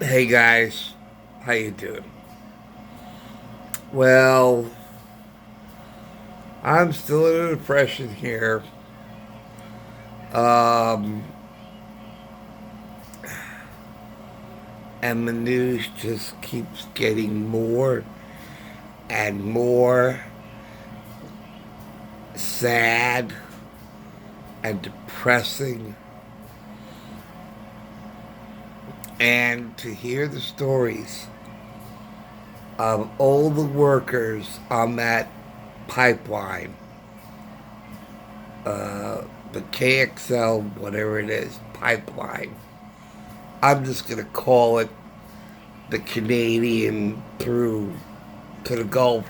Hey guys, how you doing? Well, I'm still in a depression here. Um, and the news just keeps getting more and more sad and depressing. And to hear the stories of all the workers on that pipeline, the KXL, whatever it is, pipeline. I'm just going to call it the Canadian through to the Gulf,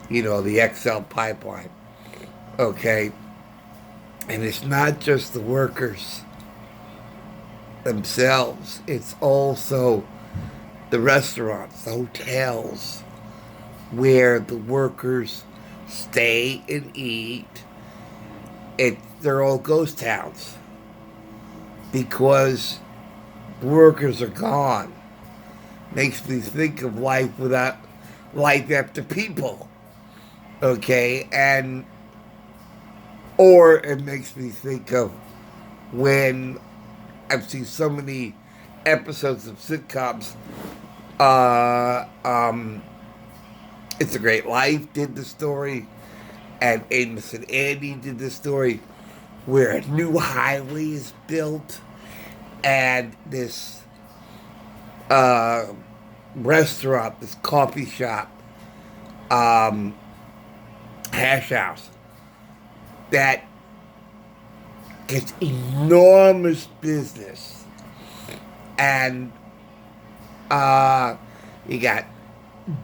the XL pipeline. Okay. And it's not just the workers themselves, it's also the restaurants, the hotels where the workers stay and eat. They're all ghost towns because the workers are gone. Makes me think of life after people. Okay, and or it makes me think of when I've seen so many episodes of sitcoms. Uh, um, it's a Great Life did the story, and Amos and Andy did the story where a new highway is built, and this uh, restaurant, this coffee shop, um, hash house that gets enormous business, and you got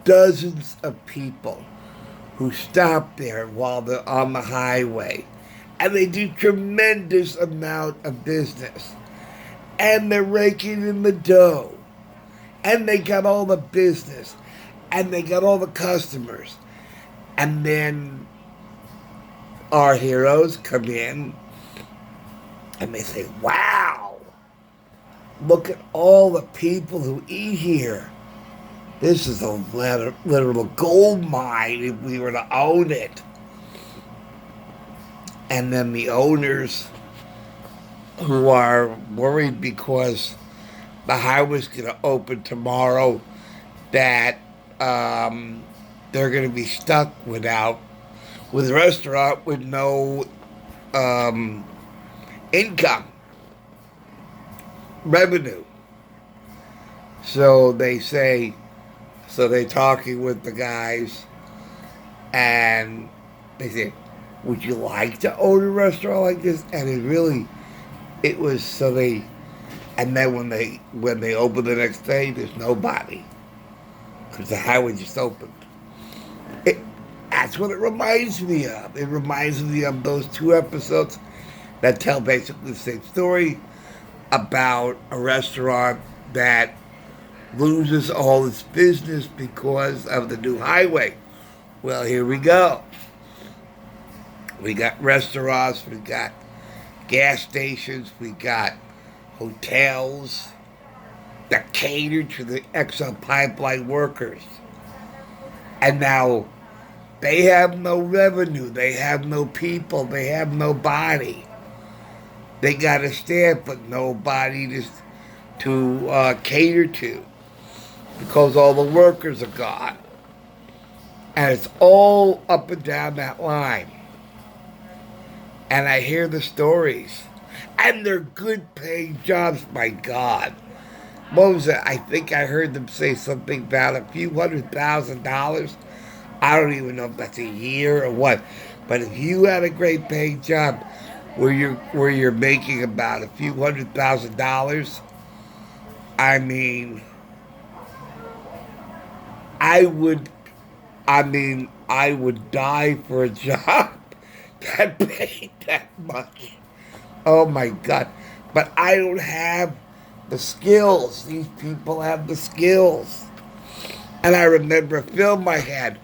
dozens of people who stop there while they're on the highway, and they do tremendous amount of business, and they're raking in the dough, and they got all the business, and they got all the customers, and then our heroes come in and they say, "Wow, look at all the people who eat here. This is a literal gold mine if we were to own it." And then the owners who are worried because the highway's going to open tomorrow, that they're going to be stuck with a restaurant with no um, income, revenue. So they say, so they're talking with the guys, and they say, "Would you like to own a restaurant like this?" And it was so they, and then when they open the next day, there's nobody because the highway just opened. It, that's what it reminds me of. It reminds me of those two episodes that tell basically the same story about a restaurant that loses all its business because of the new highway. Well, here we go. We got restaurants, we got gas stations, we got hotels that cater to the XL pipeline workers. And now they have no revenue, they have no people, they have nobody. They got a staff, but nobody to cater to because all the workers are gone. And it's all up and down that line. And I hear the stories. And they're good paying jobs, my God. What was it? I think I heard them say something about a few $100,000. I don't even know if that's a year or what. But if you had a great paying job where you're making about a few $100,000, I mean, I would I would die for a job that paid that much. Oh my God. But I don't have the skills. These people have the skills. And I remember a film I had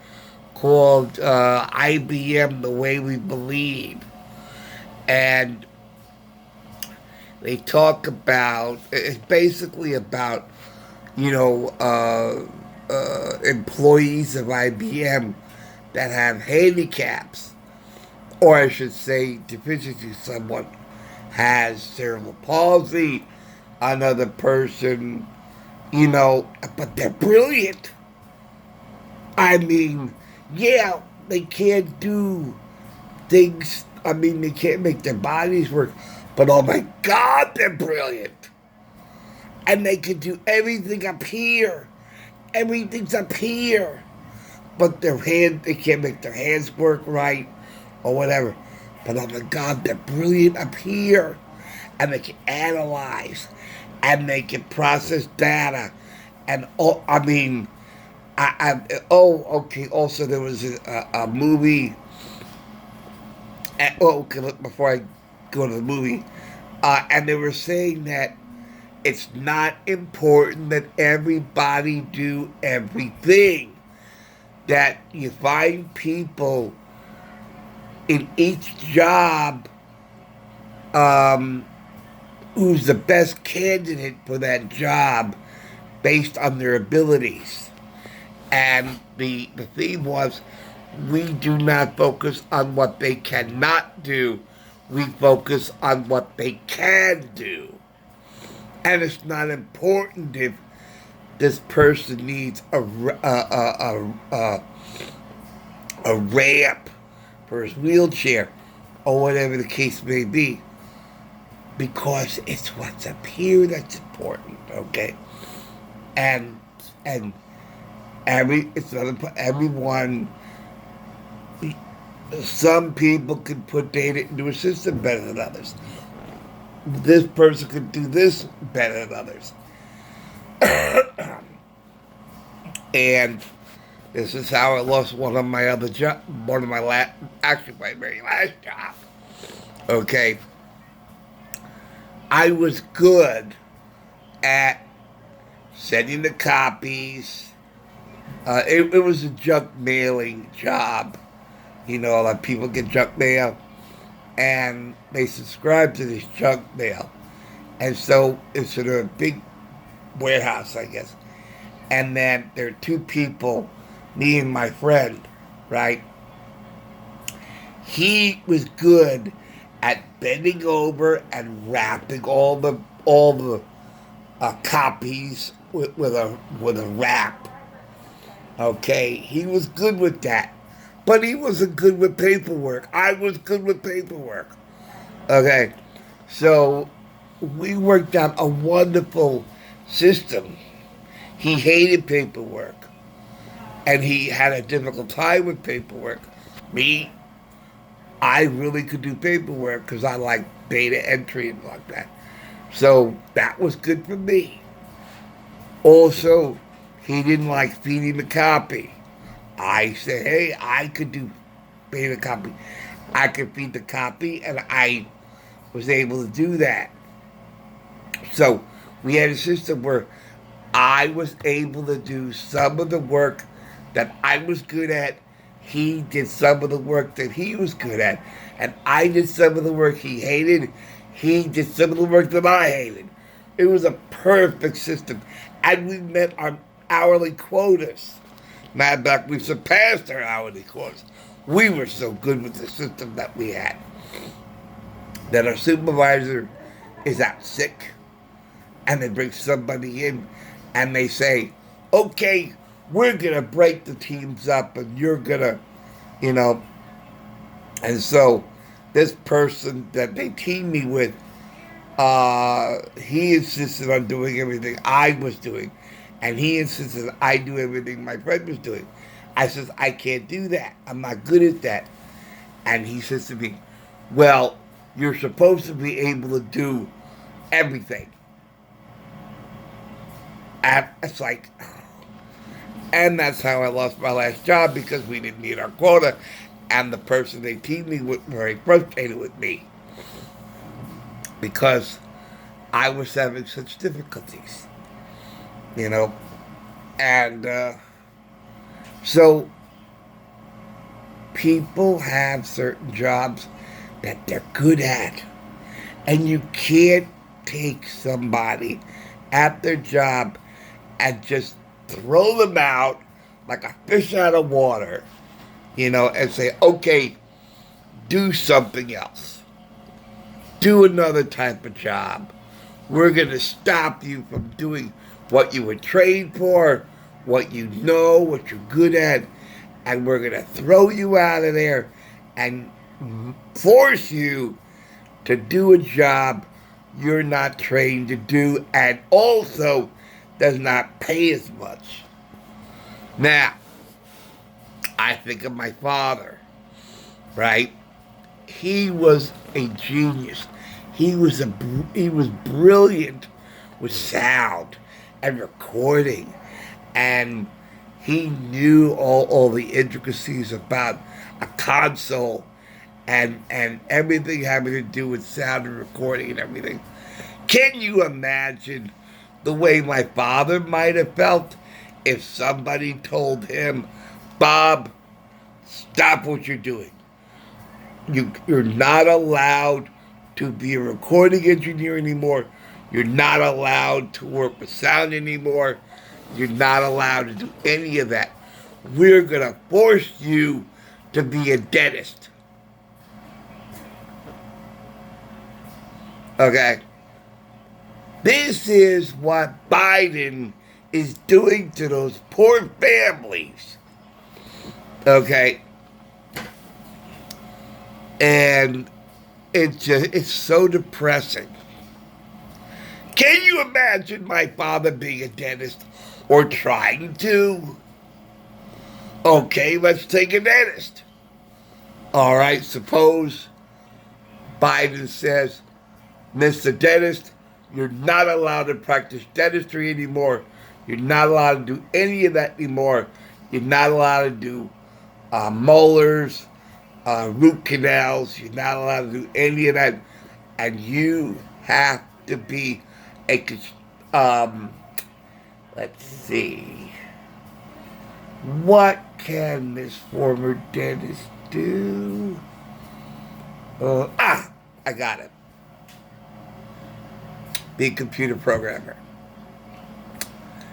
called IBM The Way We Believe. And they talk about, it's basically about, employees of IBM that have handicaps, or I should say deficiency. Someone has cerebral palsy, another person, but they're brilliant. I mean, yeah, they can't do things. I mean, they can't make their bodies work, but oh my God, they're brilliant. And they can do everything up here. Everything's up here. But they can't make their hands work right or whatever. But oh my God, they're brilliant up here. And they can analyze and they can process data. And okay. Also, there was a movie. Okay, look, before I go to the movie, and they were saying that it's not important that everybody do everything. That you find people in each job who's the best candidate for that job based on their abilities. And the theme was, we do not focus on what they cannot do. We focus on what they can do. And it's not important if this person needs a ramp for his wheelchair or whatever the case may be, because it's what's up here that's important, okay? And it's not everyone. Some people can put data into a system better than others. This person could do this better than others. And this is how I lost one of my other job, actually my very last job. Okay. I was good at sending the copies. It was a junk mailing job. A lot of people get junk mail, and they subscribe to this junk mail. And so it's in a big warehouse, I guess. And then there are two people, me and my friend, right? He was good at bending over and wrapping all the copies with a wrap. Okay, he was good with that. But he wasn't good with paperwork. I was good with paperwork. Okay. So we worked out a wonderful system. He hated paperwork. And he had a difficult time with paperwork. Me, I really could do paperwork because I like data entry and like that. So that was good for me. Also, he didn't like feeding the copy. I said, hey, I could do beta copy. I could feed the copy, and I was able to do that. So we had a system where I was able to do some of the work that I was good at. He did some of the work that he was good at. And I did some of the work he hated. He did some of the work that I hated. It was a perfect system. And we met our hourly quotas. Matter of fact, we surpassed our hourly quotas. We were so good with the system that we had. That our supervisor is out sick, and they bring somebody in, and they say, okay, we're going to break the teams up, and you're going to, And so this person that they teamed me with, he insisted on doing everything I was doing. And he insisted I do everything my friend was doing. I says, I can't do that. I'm not good at that. And he says to me, well, you're supposed to be able to do everything. And it's like, and that's how I lost my last job, because we didn't meet our quota. And the person they teamed me with was very frustrated with me, because I was having such difficulties. And so people have certain jobs that they're good at, and you can't take somebody at their job and just throw them out like a fish out of water, and say, okay, do something else. Do another type of job. We're going to stop you from doing what you were trained for, what you know, what you're good at, and we're going to throw you out of there and force you to do a job you're not trained to do and also does not pay as much. Now, I think of my father, right? He was a genius. He was brilliant with sound and recording, and he knew all the intricacies about a console and everything having to do with sound and recording and everything. Can you imagine the way my father might have felt if somebody told him, Bob, stop what you're doing. You're not allowed to be a recording engineer anymore. You're not allowed to work with sound anymore. You're not allowed to do any of that. We're going to force you to be a dentist. Okay? This is what Biden is doing to those poor families. Okay? And it's so depressing. Can you imagine my father being a dentist or trying to? Okay, let's take a dentist. All right, suppose Biden says, Mr. Dentist, you're not allowed to practice dentistry anymore. You're not allowed to do any of that anymore. You're not allowed to do molars, root canals. You're not allowed to do any of that. And you have to be let's see. What can this former dentist do? I got it. Be a computer programmer.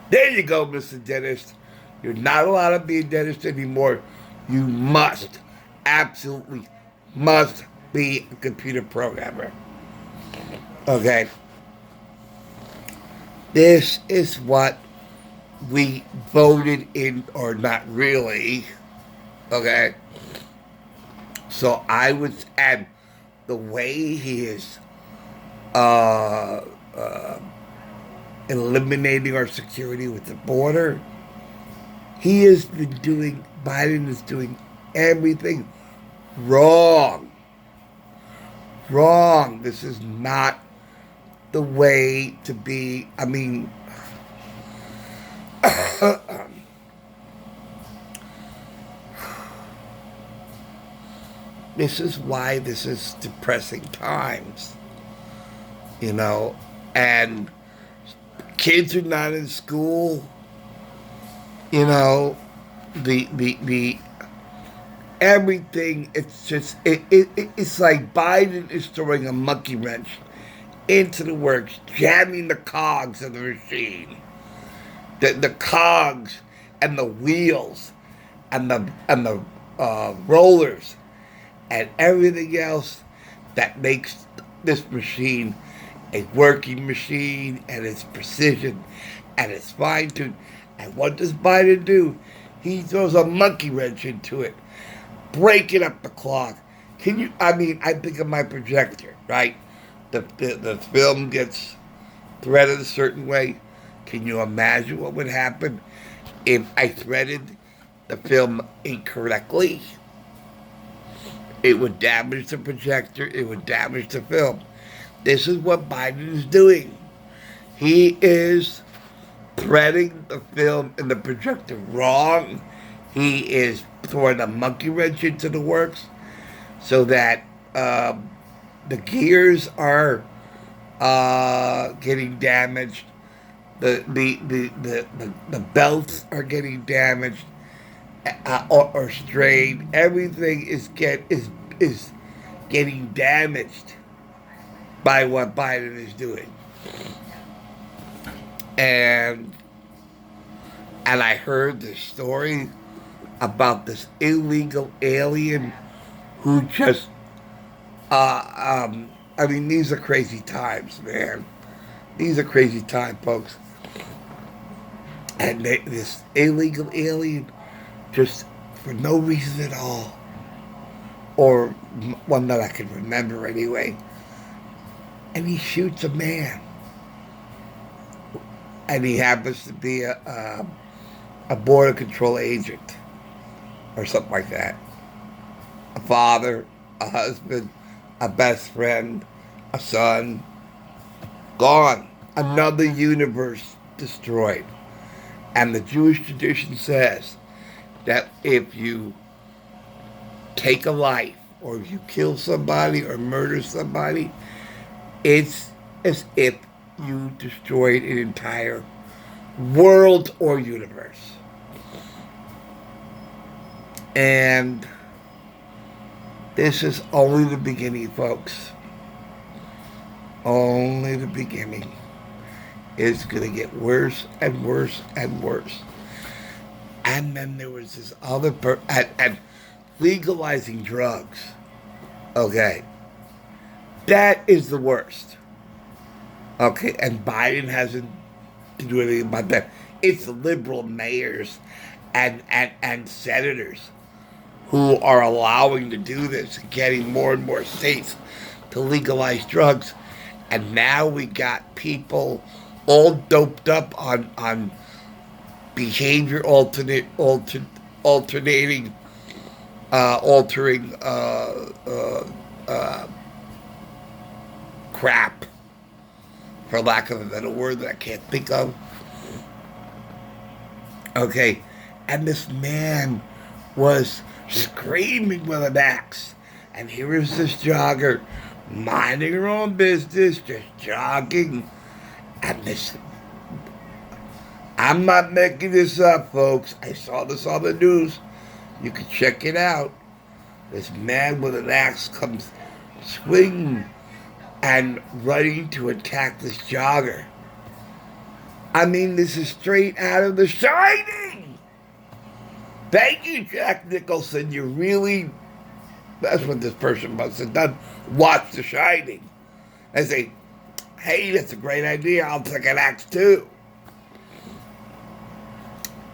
There you go, Mr. Dentist. You're not allowed to be a dentist anymore. You must, absolutely must be a computer programmer. Okay? This is what we voted in, or not really. Okay? So I was, and the way he is eliminating our security with the border, Biden is doing everything wrong. Wrong. This is not the way to be. I mean, this is why this is depressing times. And kids are not in school. The everything. It's just it's like Biden is throwing a monkey wrench into the works, jamming the cogs of the machine, the cogs and the wheels and the rollers and everything else that makes this machine a working machine, and it's precision and it's fine-tuned. And what does Biden do? He throws a monkey wrench into it, breaking up the clock. I think of my projector, right? The film gets threaded a certain way. Can you imagine what would happen if I threaded the film incorrectly? It would damage the projector. It would damage the film. This is what Biden is doing. He is threading the film and the projector wrong. He is throwing a monkey wrench into the works so that the gears are getting damaged. The belts are getting damaged or strained. Everything is getting damaged by what Biden is doing. and I heard this story about this illegal alien who just I mean, these are crazy times, man. These are crazy times, folks. And this illegal alien, just for no reason at all, or one that I can remember anyway, and he shoots a man, and he happens to be a border control agent or something like that. A father, a husband, a best friend, a son, gone. Another universe destroyed. And the Jewish tradition says that if you take a life, or if you kill somebody or murder somebody, it's as if you destroyed an entire world or universe. And this is only the beginning, folks. Only the beginning. It's going to get worse and worse and worse. And then there was this other and legalizing drugs. Okay. That is the worst. Okay, and Biden hasn't to do anything about that. It's the liberal mayors and senators who are allowing to do this, getting more and more states to legalize drugs. And now we got people all doped up on behavior altering crap, for lack of a better word that I can't think of. Okay, and this man was screaming with an axe, and here is this jogger minding her own business, just jogging, and this, I'm not making this up, folks. I saw this on the news. You can check it out. This man with an axe comes swinging and running to attack this jogger. I mean, this is straight out of The Shining. Thank you, Jack Nicholson. You really, that's what this person must have done. Watch The Shining. And say, hey, that's a great idea. I'll take an axe too.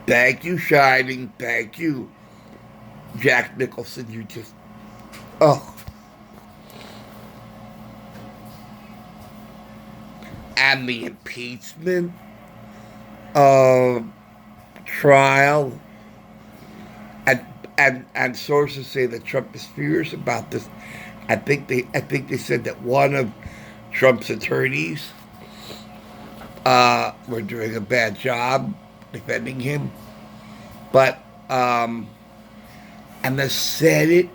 Thank you, Shining. Thank you, Jack Nicholson. You just, oh. And the impeachment trial, and sources say that Trump is furious about this. I think they said that one of Trump's attorneys were doing a bad job defending him, but and the Senate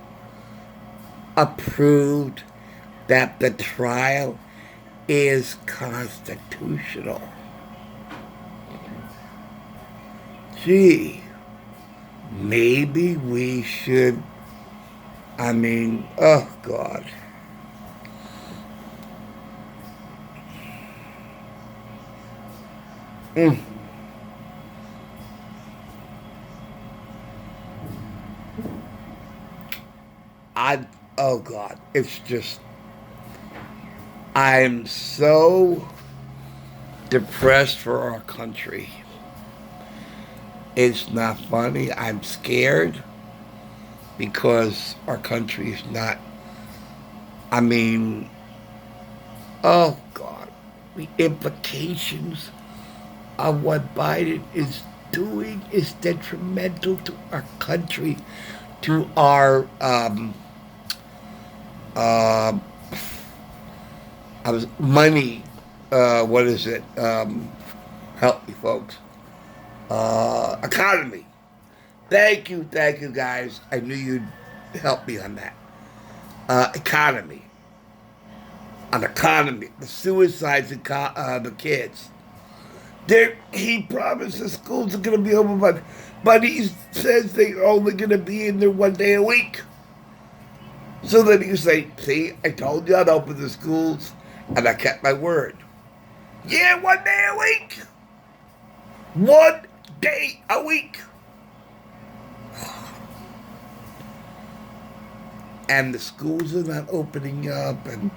approved that the trial is constitutional. Gee, maybe we should, I mean, oh God. Oh God, it's just, I'm so depressed for our country. It's not funny. I'm scared because our country is not, I mean, oh God, the implications of what Biden is doing is detrimental to our country, to our, money, what is it? Help me, folks. Economy. Thank you, guys. I knew you'd help me on that. Economy. An economy. The suicides of the kids. He promised the schools are going to be open, but he says they're only going to be in there one day a week. So then you say, see, I told you I'd open the schools, and I kept my word. Yeah, 1 day a week. 1 day a week. And the schools are not opening up, and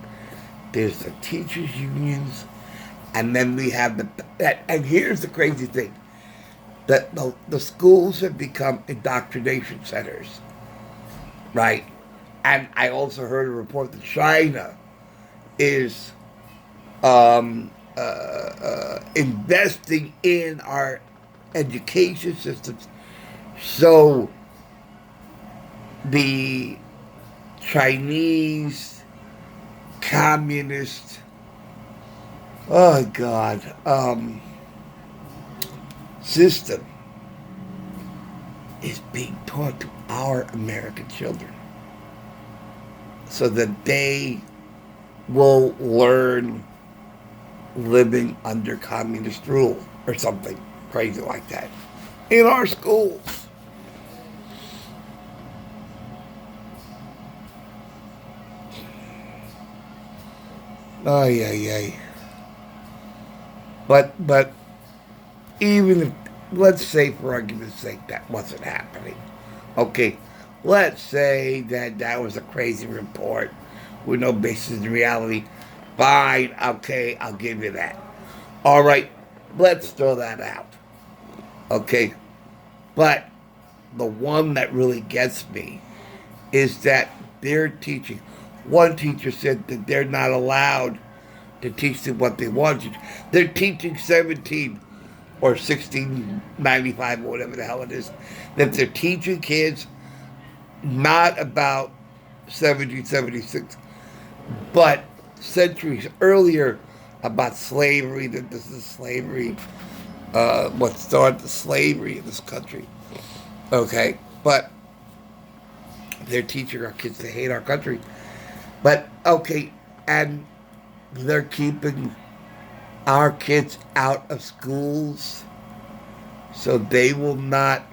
there's the teachers' unions, and then we have and here's the crazy thing, that the schools have become indoctrination centers, right? And I also heard a report that China is investing in our education systems. So the Chinese communist, oh God, system is being taught to our American children so that they will learn living under communist rule or something crazy like that in our schools. Ay, ay, ay. But even if, let's say for argument's sake, that wasn't happening. Okay, let's say that that was a crazy report with no basis in reality. Fine, okay, I'll give you that. All right, let's throw that out. Okay, but the one that really gets me is that they're teaching. One teacher said that they're not allowed to teach them what they want to. They're teaching 17 or 1695 or whatever the hell it is. That they're teaching kids not about 1776, but centuries earlier about slavery, that this is slavery, what started the slavery in this country. Okay? But they're teaching our kids to hate our country. But, okay, and they're keeping our kids out of schools so they will not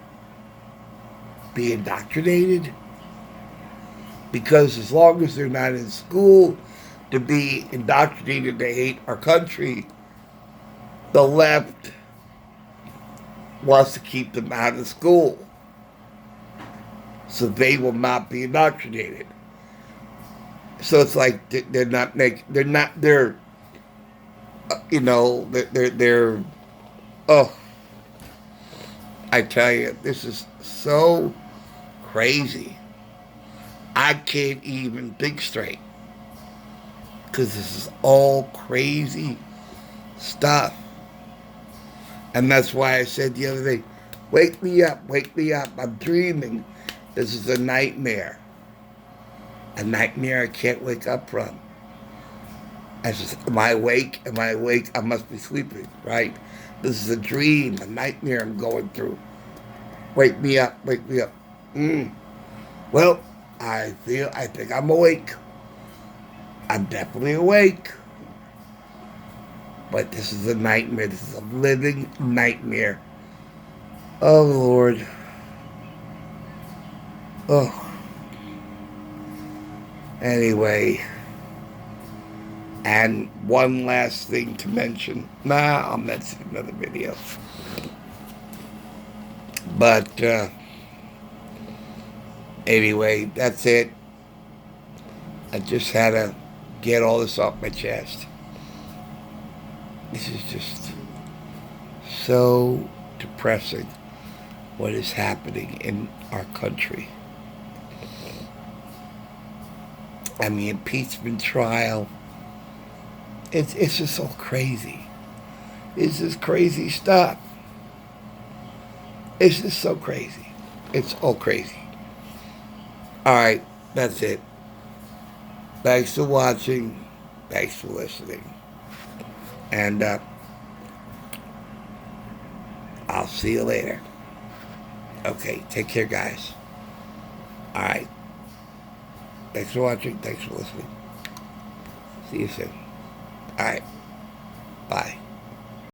be indoctrinated. Because as long as they're not in school to be indoctrinated to hate our country, the left wants to keep them out of school so they will not be indoctrinated. So it's like they're oh, I tell you, this is so crazy. I can't even think straight because this is all crazy stuff. And that's why I said the other day, wake me up, I'm dreaming. This is a nightmare. A nightmare I can't wake up from. I just, am I awake? Am I awake? I must be sleeping, right? This is a dream, a nightmare I'm going through. Wake me up, wake me up. Well, I think I'm awake. I'm definitely awake. But this is a nightmare. This is a living nightmare. Oh, Lord. Oh. Anyway. And one last thing to mention. I'll mention another video. But, anyway, that's it. I just had to get all this off my chest. This is just so depressing what is happening in our country. I mean, impeachment trial. It's just all crazy. It's just crazy stuff. It's just so crazy. It's all crazy. All right, that's it. Thanks for watching. Thanks for listening. And I'll see you later. Okay, take care, guys. All right. Thanks for watching. Thanks for listening. See you soon. All right. Bye.